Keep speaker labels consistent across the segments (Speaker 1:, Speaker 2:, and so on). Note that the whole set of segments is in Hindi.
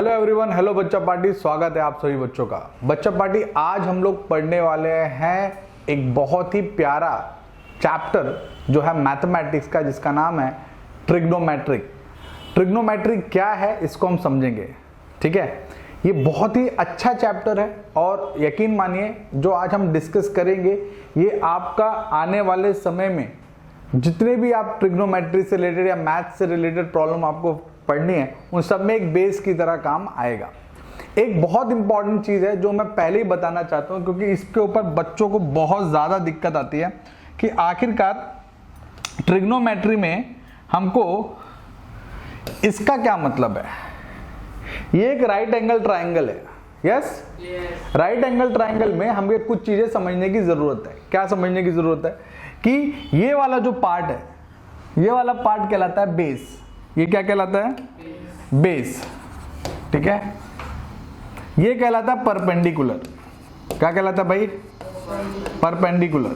Speaker 1: हेलो एवरीवन, हेलो बच्चा पार्टी। स्वागत है आप सभी बच्चों का। बच्चा पार्टी, आज हम लोग पढ़ने वाले हैं एक बहुत ही प्यारा चैप्टर जो है मैथमेटिक्स का, जिसका नाम है ट्रिग्नोमेट्रिक। ट्रिग्नोमेट्रिक क्या है इसको हम समझेंगे, ठीक है। ये बहुत ही अच्छा चैप्टर है और यकीन मानिए जो आज हम डिस्कस करेंगे ये आपका आने वाले समय में जितने भी आप ट्रिग्नोमेट्री से रिलेटेड या मैथ से रिलेटेड प्रॉब्लम आपको पढ़नी है उन सब में एक बेस की तरह काम आएगा। एक बहुत इंपॉर्टेंट चीज है जो मैं पहले ही बताना चाहता हूं, क्योंकि इसके ऊपर बच्चों को बहुत ज्यादा दिक्कत आती है कि आखिरकार ट्रिग्नोमेट्री में हमको इसका क्या मतलब है। ये एक राइट एंगल ट्राइंगल है, यस। राइट एंगल ट्राइंगल में हमें कुछ चीजें समझने की जरूरत है। क्या समझने की जरूरत है कि ये वाला जो पार्ट है, ये वाला पार्ट कहलाता है बेस। ये क्या कहलाता है? बेस, ठीक है। ये कहलाता है परपेंडिकुलर। क्या कहलाता है भाई? परपेंडिकुलर।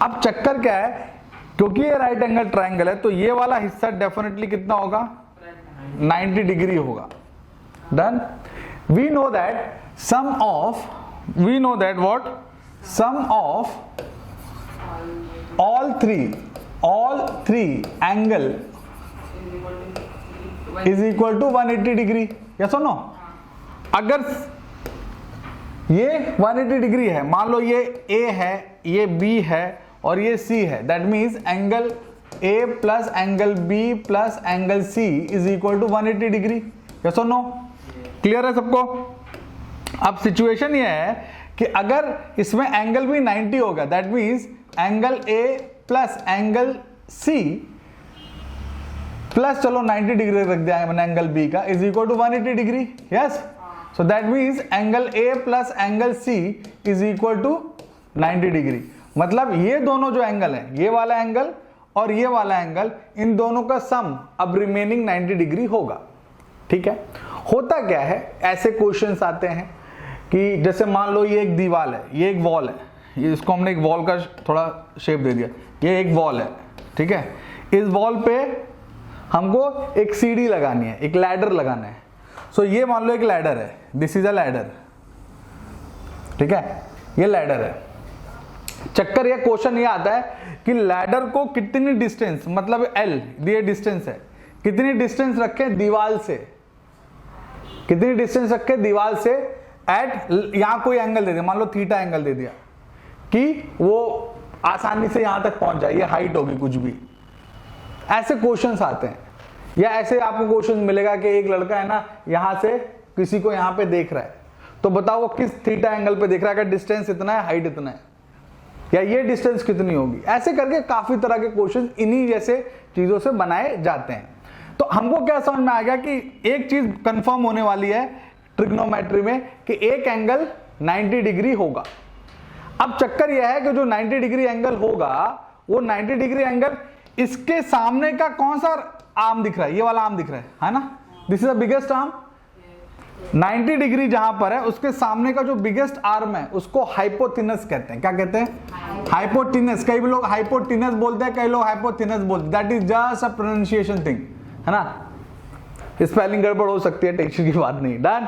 Speaker 1: अब चक्कर क्या है, क्योंकि ये राइट एंगल ट्राइंगल है तो ये वाला हिस्सा डेफिनेटली कितना होगा? 90 डिग्री होगा। Done. We know that sum of all three angle is equal to 180 degree. yes or no? अगर ये 180 डिग्री है, मान लो ये A है, ये B है और ये C है, that means angle A plus angle B plus angle C is equal to 180 degree. yes or no? Clear है सबको? अब सिचुएशन ये है कि अगर इसमें एंगल भी 90 होगा, that means angle A plus angle C plus चलो 90 डिग्री रख दिया मैंने एंगल B का, is equal to 180 degree. Yes, so that means angle A plus angle C is equal to 90 degree. मतलब ये दोनों जो एंगल है, ये वाला एंगल और ये वाला एंगल, इन दोनों का सम अब रिमेनिंग 90 डिग्री होगा, ठीक है। होता क्या है, ऐसे क्वेश्चंस आते हैं कि जैसे मान लो ये एक दीवार है, ये एक वॉल है, ये इसको हमने एक वॉल का थोड़ा शेप दे दिया, ये एक वॉल है, ठीक है। इस वॉल पे हमको एक सीढ़ी लगानी है, एक लैडर लगाना है। सो ये मान लो एक लैडर है, दिस इज अ लैडर, ठीक है, ये लैडर है। चक्कर ये क्वेश्चन ये आता है कि लैडर को कितनी डिस्टेंस, मतलब L ये डिस्टेंस है, कितनी डिस्टेंस रखे दीवार से, कितनी डिस्टेंस रखे दीवार से एट, यहां कोई एंगल दे दिया, मान लो थीटा एंगल दे दिया कि वो आसानी से यहां तक पहुंच जाए, ये हाइट होगी कुछ भी। ऐसे क्वेश्चंस आते हैं, या ऐसे आपको क्वेश्चन मिलेगा कि एक लड़का है ना, यहां से किसी को यहां पे देख रहा है, तो बताओ वो किस थीटा एंगल पे देख रहा है, अगर डिस्टेंस इतना है, हाइट इतना है, या ये डिस्टेंस कितनी होगी। ऐसे करके काफी तरह के क्वेश्चन इन्हीं जैसे चीजों से बनाए जाते हैं। तो हमको क्या समझ में आ गया कि एक चीज कंफर्म होने वाली है ट्रिग्नोमेट्री में कि एक एंगल 90 डिग्री होगा। अब चक्कर यह है कि जो 90 डिग्री एंगल होगा, वो 90 डिग्री एंगल इसके सामने का कौन सा आर्म दिख रहा है? ये वाला आर्म दिख रहा है ना, this is the biggest arm. 90 degree जहां पर है उसके सामने का जो बिगेस्ट आर्म है उसको हाइपोथिनस कहते हैं। क्या कहते हैं? हाइपोथिनस। कई लोग हाइपोथिनस बोलते हैं, कई लोग हाइपोथिनस बोलते हैं, that is just a pronunciation thing, है ना। स्पेलिंग गड़बड़ हो सकती है, टेंशन की बात नहीं। डन,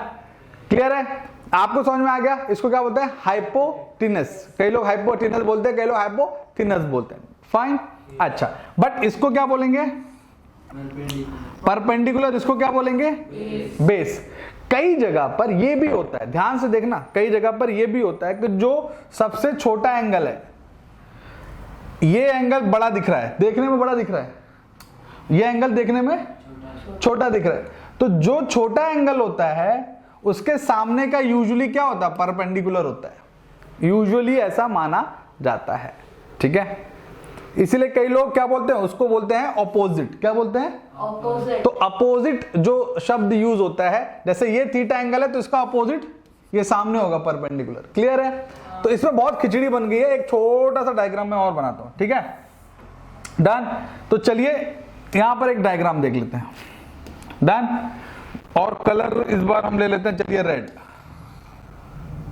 Speaker 1: क्लियर है? आपको समझ में आ गया? इसको क्या बोलते हैं? हाइपोथिनस। कई लोग हाइपोथिनस बोलते हैं, कई लोग हाइपोथिनस बोलते हैं। फाइन, अच्छा। बट इसको क्या बोलेंगे? परपेंडिकुलर। इसको क्या बोलेंगे? बेस। कई जगह पर ये भी होता है, ध्यान से देखना, कई जगह पर ये भी होता है कि जो सबसे छोटा एंगल है, ये एंगल बड़ा दिख रहा है, देखने में बड़ा दिख रहा है, ये एंगल देखने में छोटा दिख रहा है, तो जो छोटा एंगल होता है उसके सामने का यूजुअली क्या होता है? परपेंडिकुलर होता है। यूजुअली ऐसा माना जाता है, ठीक है। इसलिए कई लोग क्या बोलते हैं? उसको बोलते हैं ऑपोजिट। क्या बोलते हैं? ऑपोजिट। तो अपोजिट जो शब्द यूज होता है, जैसे ये थीटा एंगल है तो इसका अपोजिट ये सामने होगा, परपेंडिकुलर। क्लियर है? तो इसमें बहुत खिचड़ी बन गई है, एक छोटा सा डायग्राम में और बनाता हूं, ठीक है। डन। तो चलिए यहां पर एक डायग्राम देख लेते हैं। डन। और कलर इस बार हम ले लेते हैं, चलिए रेड।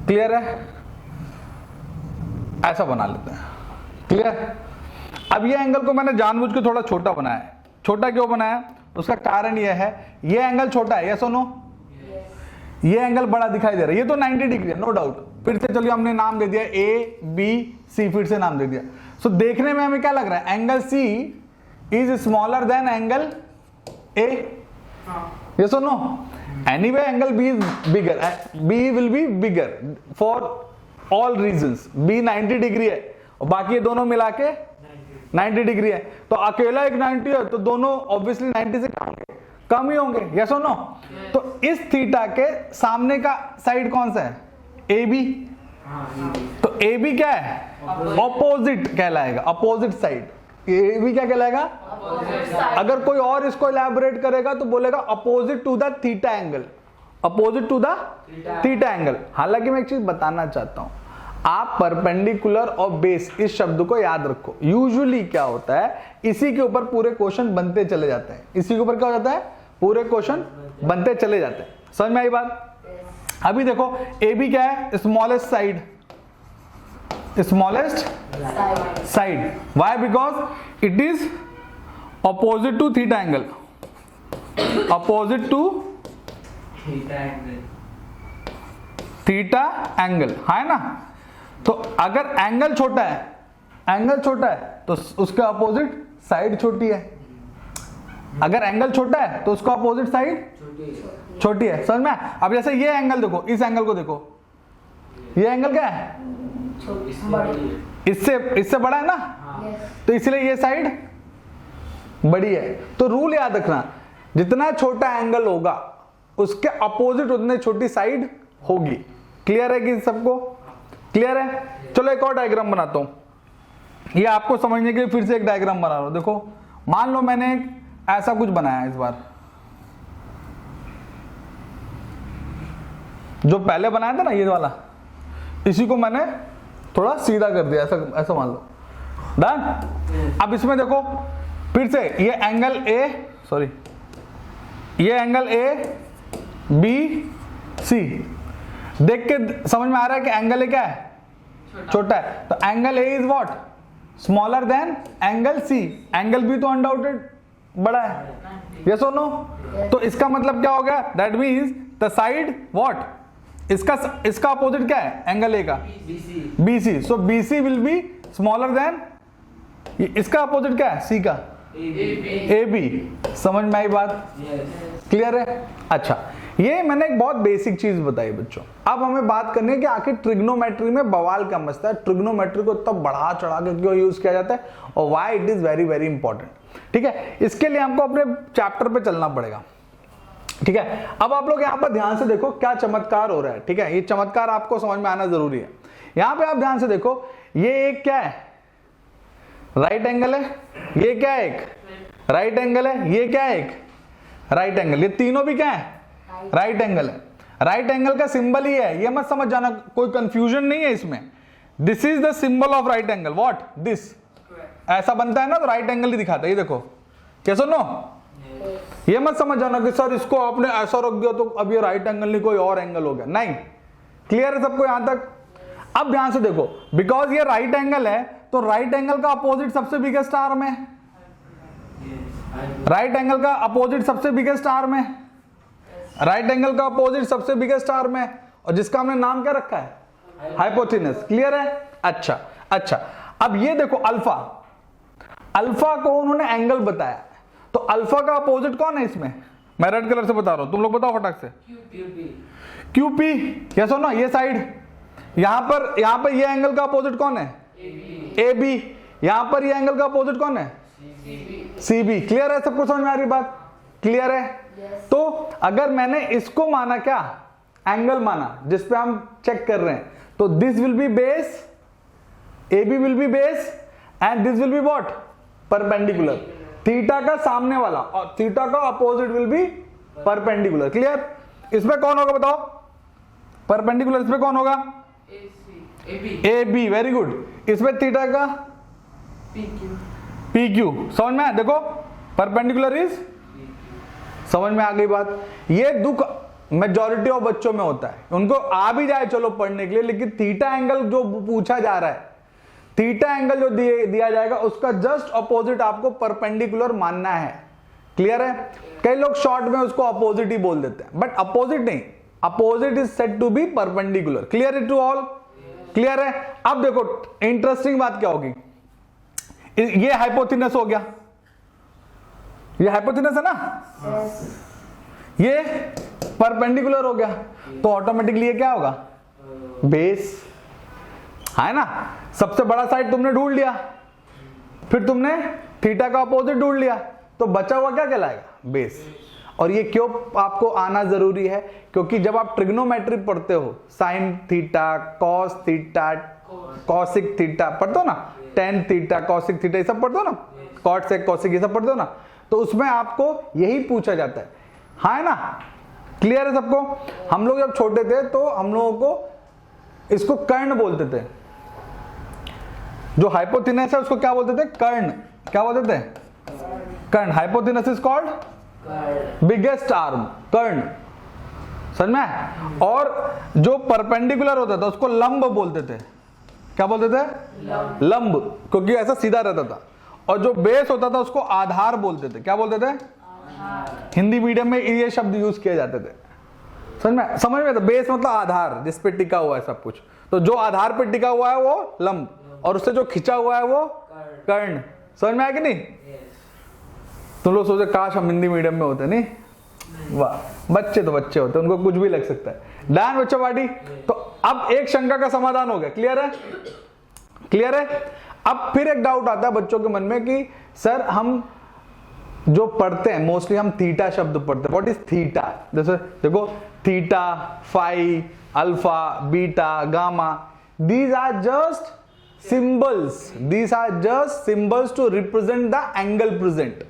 Speaker 1: क्लियर है? ऐसा बना लेते हैं। क्लियर? अब ये एंगल को मैंने जानबूझ के थोड़ा छोटा बनाया है। छोटा क्यों बनाया? उसका कारण यह है, ये एंगल छोटा है, यस और नो? ये एंगल बड़ा दिखाई दे रहा है, ये तो 90 डिग्री है नो डाउट। फिर से चलिए हमने नाम दे दिया ए बी सी, फिर से नाम दे दिया। सो देखने में हमें क्या लग रहा है, angle C is smaller than angle A, yes और no? Anyway angle B is bigger, B will be bigger for all reasons. B 90 degree है और बाकी ये दोनों मिला के 90 डिग्री है, तो अकेला एक 90 है तो दोनों ऑब्वियसली 90 से कम ही होंगे, यस और नो? तो इस थीटा के सामने का साइड कौन सा है, ए बी। तो ए बी क्या है, ऑपोजिट कहलाएगा, अपोजिट साइड। ए बी क्या कहलाएगा? अगर कोई और इसको इलैबोरेट करेगा तो बोलेगा opposite to the theta angle, opposite to the theta angle. हालांकि मैं एक चीज बताना चाहता हूं, आप परपेंडिकुलर और बेस इस शब्द को याद रखो। यूजुअली क्या होता है, इसी के ऊपर पूरे क्वेश्चन बनते चले जाते हैं, इसी के ऊपर क्या हो जाता है, पूरे क्वेश्चन बनते चले जाते हैं। समझ में आई बात? अभी देखो ए बी क्या है, smallest side, smallest side. Why? Because it is opposite to theta angle, opposite to theta angle, है ना? तो अगर एंगल छोटा है, एंगल छोटा है तो उसका अपोजिट साइड छोटी है। अगर एंगल छोटा है तो उसका अपोजिट साइड छोटी है। समझ में? अब जैसे ये एंगल देखो, इस एंगल को देखो, ये एंगल क्या है, इससे बड़ा है ना, तो इसलिए ये साइड बड़ी है। तो रूल याद रखना, जितना छोटा एंगल होगा उसके अपोजिट उतनी छोटी साइड होगी। क्लियर है कि सबको? क्लियर है? चलो एक और डायग्राम बनाता हूं, ये आपको समझने के लिए फिर से एक डायग्राम बना रहा हूं। देखो मान लो मैंने ऐसा कुछ बनाया, इस बार जो पहले बनाया था ना ये वाला, इसी को मैंने थोड़ा सीधा कर दिया, ऐसा मान लो। डन? अब इसमें देखो फिर से ये एंगल ए, सॉरी ये एंगल ए बी सी, देख के समझ में आ रहा है कि एंगल ए क्या है, छोटा है। तो angle A is what, smaller than angle C. Angle B तो अनडाउटेड बड़ा है, यस और नो? तो इसका मतलब क्या हो गया, that means the side what, इसका अपोजिट क्या है एंगल ए का, BC। So BC will be smaller than, इसका अपोजिट क्या है सी का, AB। समझ में आई बात? क्लियर है? अच्छा, ये मैंने एक बहुत बेसिक चीज बताई बच्चों। अब हमें बात करनी है कि आखिर ट्रिग्नोमेट्री में बवाल क्या मचता है, ट्रिग्नोमेट्री को इतना बढ़ा चढ़ा के क्यों यूज किया जाता है और why it is very very important. ठीक है, इसके लिए हमको अपने चैप्टर पे चलना पड़ेगा। ठीक है, अब आप लोग यहाँ पर ध्यान से देखो क्या चमत्कार हो रहा है। ठीक है, ये चमत्कार आपको समझ में आना जरूरी है। यहाँ पे आप ध्यान से देखो, ये एक क्या है, राइट एंगल है, ये क्या है एक राइट एंगल है, ये क्या है एक राइट एंगल, ये तीनों भी क्या है राइट एंगल है। राइट एंगल का सिंबल ही है, ये मत समझ जाना, कोई कंफ्यूजन नहीं है इसमें। This is the symbol of right angle, what this, ऐसा बनता है ना तो राइट एंगल ही दिखाता है। ये देखो क्या, सुनो, ये मत समझ जाना कि सर इसको आपने ऐसा रख दिया तो अब ये राइट एंगल नहीं कोई और एंगल हो गया, नहीं। क्लियर है सबको यहां तक? अब ध्यान से देखो, बिकॉज ये राइट एंगल है तो राइट एंगल का अपोजिट सबसे बिगेस्ट आर्म है, राइट एंगल का अपोजिट सबसे बिगेस्ट आर्म है, राइट एंगल का अपोजिट सबसे बिगेस्ट आर्म है, और जिसका हमने नाम क्या रखा है, हाइपोटेनस। क्लियर है? अच्छा अच्छा, अब ये देखो अल्फा, अल्फा को उन्होंने एंगल बताया, तो अल्फा का अपोजिट कौन है इसमें, मैं रेड कलर से बता रहा हूं, तुम लोग बताओ फटाक से, QP। यस और नो? ये साइड, यहां पर ये एंगल का अपोजिट कौन है, AB। यहां पर ये एंगल का अपोजिट कौन है, CB। क्लियर है? सबको समझ में आ रही बात? क्लियर है? तो अगर मैंने इसको माना क्या, एंगल माना जिस पे हम चेक कर रहे हैं, तो this will be base, AB will be base and this will be what, perpendicular. Theta का सामने वाला और थीटा का opposite will be perpendicular. Clear? इसमें कौन होगा बताओ, परपेंडिकुलर इसमें कौन होगा, AB। Very good. इसमें थीटा का PQ। समझ में? देखो परपेंडिकुलर इज, समझ में आ गई बात? ये दुख मेजॉरिटी ऑफ बच्चों में होता है, उनको आ भी जाए चलो पढ़ने के लिए, लेकिन थीटा एंगल जो पूछा जा रहा है, थीटा एंगल जो दिया जाएगा उसका जस्ट अपोजिट आपको परपेंडिकुलर मानना है। क्लियर है? कई लोग शॉर्ट में उसको अपोजिट ही बोल देते हैं, बट अपोजिट नहीं, opposite is said to be perpendicular. Clear it to all? Clear है? अब देखो इंटरेस्टिंग बात क्या होगी, ये हाइपोथिनस हो गया, ये हाइपोथिनस है ना, ये परपेंडिकुलर हो गया, तो ऑटोमेटिकली ये क्या होगा, बेस है ना। सबसे बड़ा साइड तुमने ढूंढ लिया, फिर तुमने थीटा का अपोजिट ढूंढ लिया, तो बचा हुआ क्या कहलाएगा, बेस। और ये क्यों आपको आना जरूरी है, क्योंकि जब आप ट्रिग्नोमेट्री पढ़ते हो, sine theta, cos theta, cosec theta पढ़ते हो ना, टेन थीटा, कॉसिक थीटा ये सब पढ़ते हो ना, कॉट सेक कॉसिक ये सब पढ़ते हो ना, तो उसमें आपको यही पूछा जाता है, हाँ है ना। क्लियर है सबको? हम लोग जब छोटे थे तो हम लोगों को इसको कर्ण बोलते थे, जो हाइपोथिनस है उसको क्या बोलते थे, कर्ण। क्या बोलते थे, कर्ण। हाइपोथिनस इज कॉल्ड बिगेस्ट आर्म, कर्ण। समझ में आया? और जो परपेंडिकुलर होता था उसको लंब बोलते थे। क्या बोलते थे, लंब, क्योंकि ऐसा सीधा रहता था। और जो बेस होता था उसको आधार बोलते थे। क्या बोलते थे, हिंदी मीडियम में ये शब्द यूज किए जाते थे। समझ में? तो बेस मतलब आधार, जिस पे टिका हुआ है सब कुछ। तो जो आधार पे टिका हुआ है वो लंब, और उससे जो खिंचा हुआ है वो कर्ण। समझ में आया कि नहीं? तुम लोग सोचे काश हम हिंदी मीडियम में होते, नहीं? वाह, बच्चे तो बच्चे होते, उनको कुछ भी लग सकता है। डन बच्चों पार्टी? तो अब एक शंका का समाधान हो गया। क्लियर है? क्लियर है? अब फिर एक डाउट आता है बच्चों के मन में कि सर हम जो पढ़ते हैं मोस्टली हम थीटा शब्द पढ़ते हैं। What is theta? जैसे देखो, theta, phi, alpha, beta, gamma, these are just symbols, these are just symbols to represent the angle present.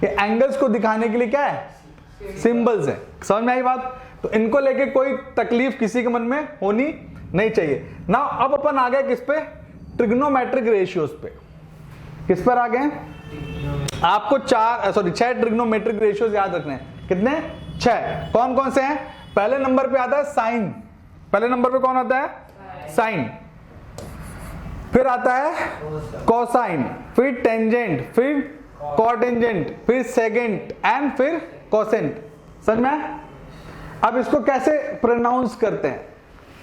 Speaker 1: ये एंगल्स को दिखाने के लिए क्या है, सिंबल्स है। समझ में आई बात? तो इनको लेके कोई तकलीफ किसी के मन में होनी नहीं चाहिए ना। अब अपन आ गए किस पे, ट्रिग्नोमेट्रिक रेशियोज पे। किस पर आ गए? आपको 6 ट्रिग्नोमेट्रिक रेशियोज याद रखने हैं। कितने? 6। कौन कौन से हैं? पहले नंबर पे आता है साइन। पहले नंबर पे कौन आता है? साइन। फिर आता है कोसाइन, फिर टेंजेंट, फिर कोटेंजेंट, फिर सेकेंड एंड फिर कोसेंट। समझ में? अब इसको कैसे प्रोनाउंस करते हैं,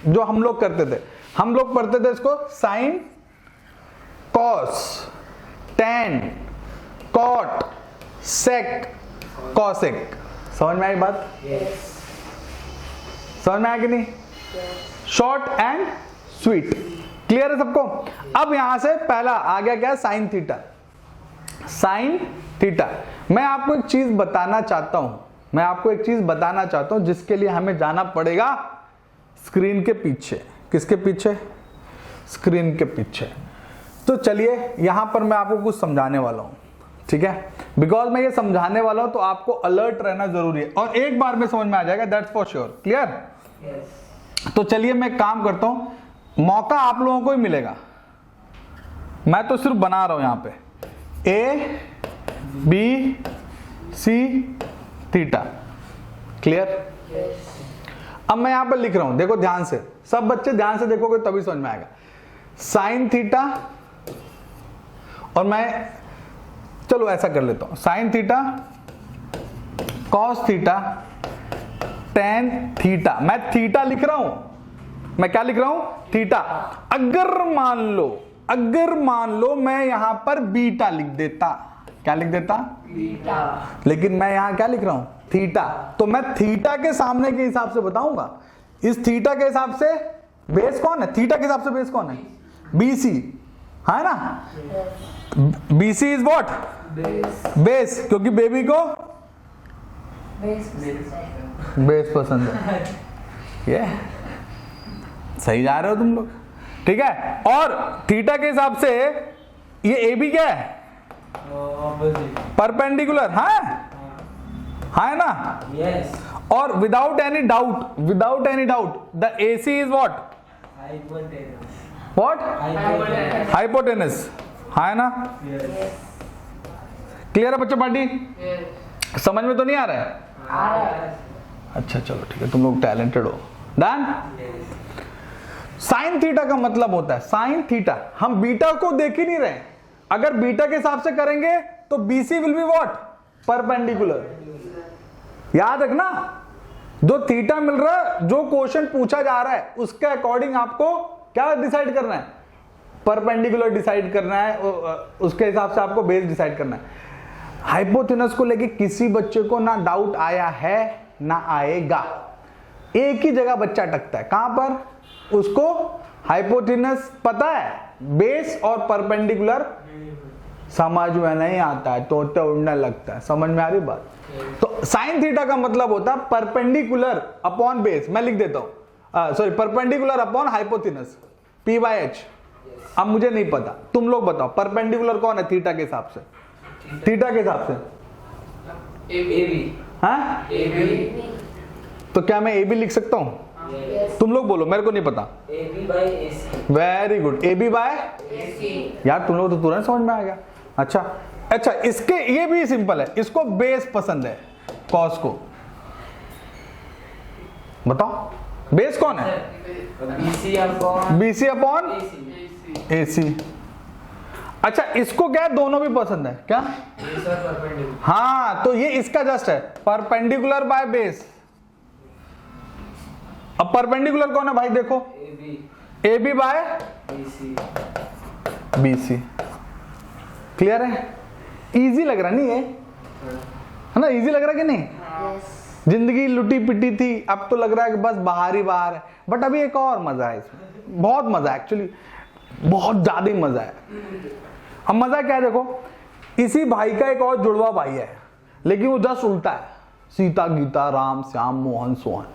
Speaker 1: जो हम लोग करते थे, हम लोग पढ़ते थे इसको साइन, कॉस, टेन, कॉट, सेक, कॉसेक। समझ में आई बात? समझ में आया कि नहीं? Short and sweet. क्लियर है सबको? अब यहां से पहला आ गया क्या, साइन थीटा। Sine theta. मैं आपको एक चीज बताना चाहता हूं, मैं आपको एक चीज बताना चाहता हूं जिसके लिए हमें जाना पड़ेगा स्क्रीन के पीछे। किसके पीछे? स्क्रीन के पीछे। तो चलिए यहां पर मैं आपको कुछ समझाने वाला हूं, ठीक है? बिकॉज मैं ये समझाने वाला हूं तो आपको अलर्ट रहना जरूरी है, और एक बार में समझ में आ जाएगा, दैट्स फॉर श्योर। क्लियर? तो चलिए मैं काम करता हूं, मौका आप लोगों को ही मिलेगा, मैं तो सिर्फ बना रहा हूं यहां पे A B C theta. Clear? अब मैं यहां पर लिख रहा हूं, देखो ध्यान से, सब बच्चे ध्यान से देखोगे तभी समझ में आएगा। साइन थीटा, और मैं चलो ऐसा कर लेता हूं, sine theta, cos theta, tan theta. मैं थीटा लिख रहा हूं, मैं क्या लिख रहा हूं, थीटा। अगर मान लो मैं यहां पर बीटा लिख देता, क्या लिख देता, बीटा, लेकिन मैं यहां क्या लिख रहा हूं, थीटा। तो मैं थीटा के सामने के हिसाब से बताऊंगा, इस थीटा के हिसाब से बेस कौन है, थीटा के हिसाब से बेस कौन है, बीसी, है ना? बीसी इज व्हाट, बेस, क्योंकि बेबी को बेस पसंद है। ये सही जा रहे हो तुम लोग, ठीक है? और थीटा के हिसाब से ये ए बी क्या है, परपेंडिकुलर, है ना?
Speaker 2: Yes.
Speaker 1: और without any doubt the AC is what, hypotenuse, है ना? क्लियर है बच्चों पार्टी? समझ में तो नहीं आ रहा है? अच्छा चलो ठीक है, तुम लोग टैलेंटेड हो। डन? साइन थीटा का मतलब होता है, साइन थीटा, हम बीटा को देख ही नहीं रहे, अगर बीटा के हिसाब से करेंगे तो BC will be what, perpendicular. याद रखना, जो थीटा मिल रहा है, जो क्वेश्चन पूछा जा रहा है उसके अकॉर्डिंग आपको क्या डिसाइड करना है, परपेंडिकुलर डिसाइड करना है, उसके हिसाब से आपको बेस डिसाइड करना है। हाइपोथेनस को लेके किसी बच्चे को ना डाउट आया है ना आएगा। एक ही जगह बच्चा अटकता है, कहां पर, उसको हाइपोथेनस पता है, बेस और परपेंडिकुलर समझ में नहीं आता है, तोते उड़ने लगता है। समझ में आ रही बात? तो साइन थीटा का मतलब होता है परपेंडिकुलर अपॉन बेस। मैं लिख देता हूं, सॉरी, परपेंडिकुलर अपॉन हाइपोथेनस, P/H। अब मुझे नहीं पता, तुम लोग बताओ परपेंडिकुलर कौन है थीटा के हिसाब से? थीटा के हिसाब से हाँ, तो क्या मैं AB लिख सकता हूं? तुम लोग बोलो, मेरे को नहीं पता। वेरी गुड, AB बाय यार तुम लोग तो तुरंत समझ में आ गया। अच्छा, इसके ये भी सिंपल है, इसको बेस पसंद है, कॉस को। बताओ बेस कौन है? BC upon AC। अच्छा, इसको क्या है, दोनों भी पसंद है क्या? हाँ, तो ये इसका जस्ट है, परपेंडिकुलर बाय बेस। अब परपेंडिकुलर कौन है भाई, देखो AB बाय BC। क्लियर है? इजी लग रहा नहीं है ना? इजी लग रहा कि नहीं? जिंदगी लुटी पिटी थी, अब तो लग रहा है कि बस बाहर ही बाहर है। बट अभी एक और मजा है इसमें, बहुत मजा है एक्चुअली, बहुत ज्यादा ही मजा है। अब मजा क्या है, देखो इसी भाई का एक और जुड़वा भाई है, लेकिन वो जस्ट उल्टा है, सीता गीता राम श्याम मोहन सोहन।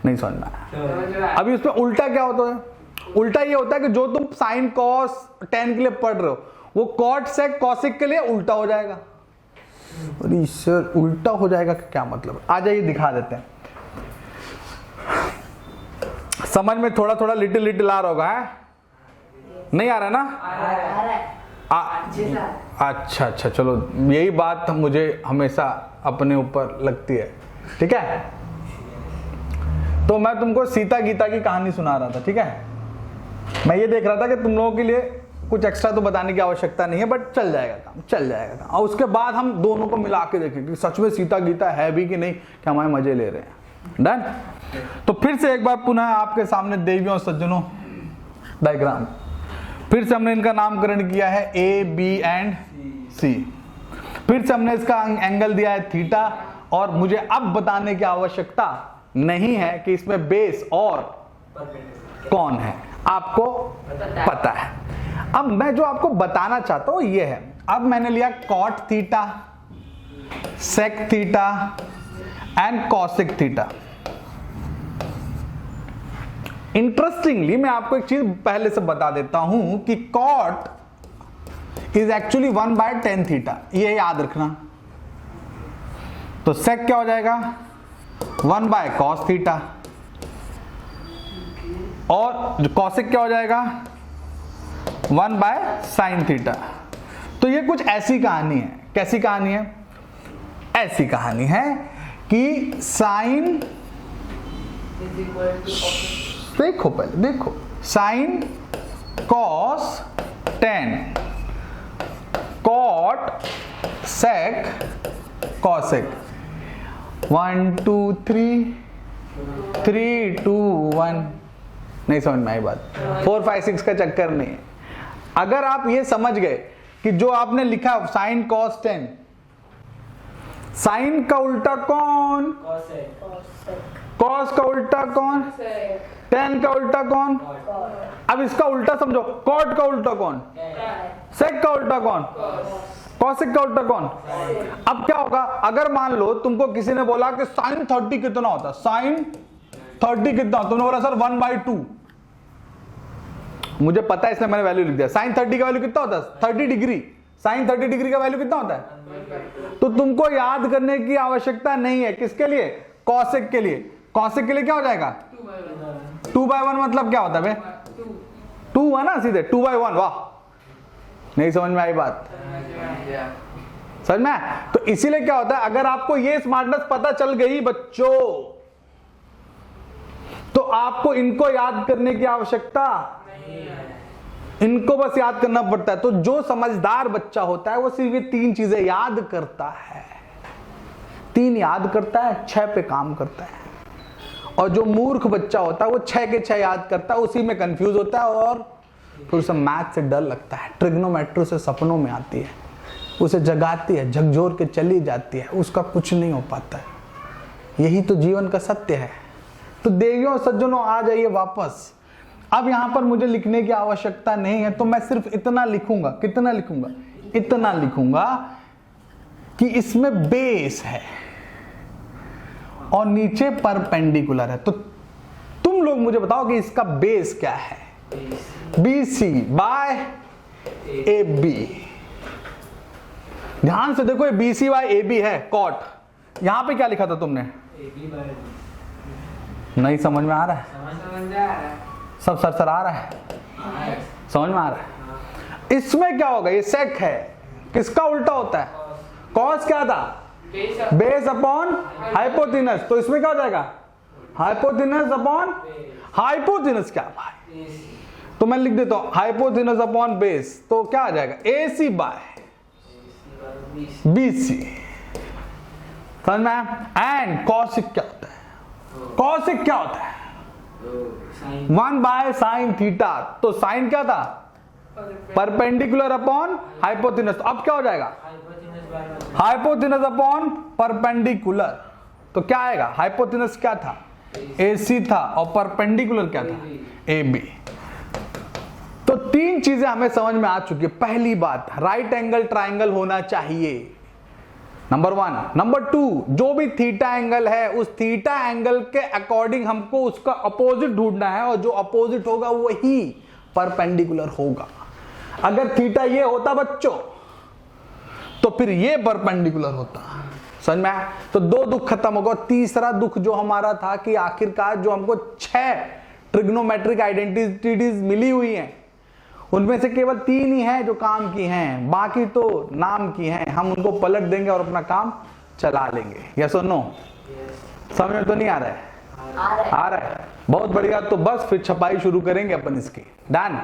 Speaker 1: नहीं समझ में आया? अभी उसमें उल्टा क्या होता है? उल्टा ये होता है कि जो तुम साइन कॉस टेन के लिए पढ़ रहे हो, वो कॉट सेक कॉसिक के लिए उल्टा हो जाएगा। अरे सर उल्टा हो जाएगा क्या मतलब? आ जाइए दिखा देते हैं। समझ में थोड़ा थोड़ा लिटिल आ रहा होगा, है? नहीं आ रहा ना? अच्छा, चलो, यही बात मुझे हमेशा अपने ऊपर लगती है, ठीक है? तो मैं तुमको सीता गीता की कहानी सुना रहा था, ठीक है? मैं ये देख रहा था कि तुम लोगों के लिए कुछ एक्स्ट्रा तो बताने की आवश्यकता नहीं है, बट चल जाएगा काम, चल जाएगा काम। और उसके बाद हम दोनों को मिला के देखेंगे कि सच में सीता गीता है भी कि नहीं, कि हमारे मजे ले रहे हैं। डन? तो फिर से एक बार पुनः आपके सामने देवियों और सज्जनों डायग्राम, फिर से हमने इनका नामकरण किया है A, B एंड C। फिर से हमने इसका एंगल दिया है थीटा, और मुझे अब बताने की आवश्यकता नहीं है कि इसमें बेस और कौन है, आपको पता है। अब मैं जो आपको बताना चाहता हूं ये है, अब मैंने लिया cot theta, sec theta and cosec theta. Interestingly मैं आपको एक चीज पहले से बता देता हूं कि कॉट इज एक्चुअली 1/10 थीटा, ये याद रखना। तो सेक क्या हो जाएगा? 1/cos थीटा, और जो कॉसिक क्या हो जाएगा? 1/sin theta. तो ये कुछ ऐसी कहानी है। कैसी कहानी है? ऐसी कहानी है कि साइन, देखो पहले देखो, sine cos 10, cot sec cosec, 1 2 3 3 2 1। नहीं समझ में आई बात? 4 5 6 का चक्कर नहीं है। अगर आप ये समझ गए कि जो आपने लिखा साइन कॉस 10, साइन का उल्टा कौन? कॉस का उल्टा कौन? 10 का उल्टा कौन? अब इसका उल्टा समझो, कॉट का उल्टा कौन? सेक का उल्टा कौन? कॉसिक का उल्टा कौन? अब क्या होगा, अगर मान लो तुमको किसी ने बोला कि साइन 30 कितना होता है, साइन 30 कितना, तुमने बोला सर 1/2। मुझे पता है इसलिए मैंने वैल्यू लिख दिया। साइन 30 का वैल्यू कितना होता है? 30 डिग्री। साइन 30 डिग्री का वैल्यू कितना होता है? तो तुमको याद करने की आवश्यकता नहीं है। किसके लिए? कॉसिक के लिए। कॉसिक के लिए क्या हो जाएगा? 2/1 मतलब क्या होता है बे? 2 है ना, सीधे 2/1। वाह, नहीं समझ में आई बात? समझ में? तो इसीलिए क्या होता है, अगर आपको ये स्मार्टनेस पता चल गई बच्चों, तो आपको इनको याद करने की आवश्यकता नहीं है, इनको बस याद करना पड़ता है। तो जो समझदार बच्चा होता है वो सिर्फ ये 3 चीजें याद करता है, 3 याद करता है, 6 पे काम करता है। और जो मूर्ख बच्चा होता है वो 6 के 6 याद करता है, उसी में कंफ्यूज होता है और फिर उसे मैथ से डर लगता है। ट्रिग्नोमेट्री से सपनों में आती है, उसे जगाती है, झकझोर के चली जाती है, उसका कुछ नहीं हो पाता है। यही तो जीवन का सत्य है। तो देवियों और सज्जनों, आ जाइए वापस। अब यहां पर मुझे लिखने की आवश्यकता नहीं है, तो मैं सिर्फ इतना लिखूंगा। कितना लिखूंगा? इतना लिखूंगा कि इसमें बेस है और नीचे परपेंडिकुलर है। तो तुम लोग मुझे बताओ कि इसका बेस क्या है? BC by AB। ध्यान से देखो, ये BC बाय AB है कॉट। यहां पे क्या लिखा था तुमने? नहीं समझ में आ रहा है? सब सर आ रहा है? समझ में आ रहा है? इसमें क्या होगा? ये सेक है, किसका उल्टा होता है? कॉस क्या था? Base upon hypotenuse. तो इसमें क्या हो जाएगा? Hypotenuse upon hypotenuse. क्या भाई? तो मैं लिख देता हूं हाइपोथिनस अपॉन बेस। तो क्या आ जाएगा? AC by BC। समझ में? एंड कॉसिक क्या होता है? कॉसिक क्या होता है? 1 बाय साइन थीटा। तो साइन क्या था? Perpendicular upon hypotenuse. तो अब क्या हो जाएगा? Hypotenuse upon perpendicular. तो क्या आएगा? हाइपोथिनस क्या था? AC था और परपेंडिकुलर क्या था? AB। तो 3 चीजें हमें समझ में आ चुकी है। पहली बात, राइट एंगल ट्राइंगल होना चाहिए, नंबर 1। नंबर 2, जो भी थीटा एंगल है उस थीटा एंगल के अकॉर्डिंग हमको उसका अपोजिट ढूंढना है, और जो अपोजिट होगा वही परपेंडिकुलर होगा। अगर थीटा ये होता बच्चों, तो फिर ये परपेंडिकुलर होता। समझ में आया? तो 2 दुख खत्म होगा। तीसरा दुख जो हमारा था कि आखिरकार जो हमको 6 ट्रिग्नोमेट्रिक आइडेंटिटीज मिली हुई हैं, उनमें से केवल 3 ही हैं जो काम की हैं, बाकी तो नाम की हैं। हम उनको पलट देंगे और अपना काम चला लेंगे। यस और नो? समझ में तो नहीं आ रहा है? आ रहा है। बहुत बढ़िया। तो बस फिर छपाई शुरू करेंगे अपन इसकी। डन।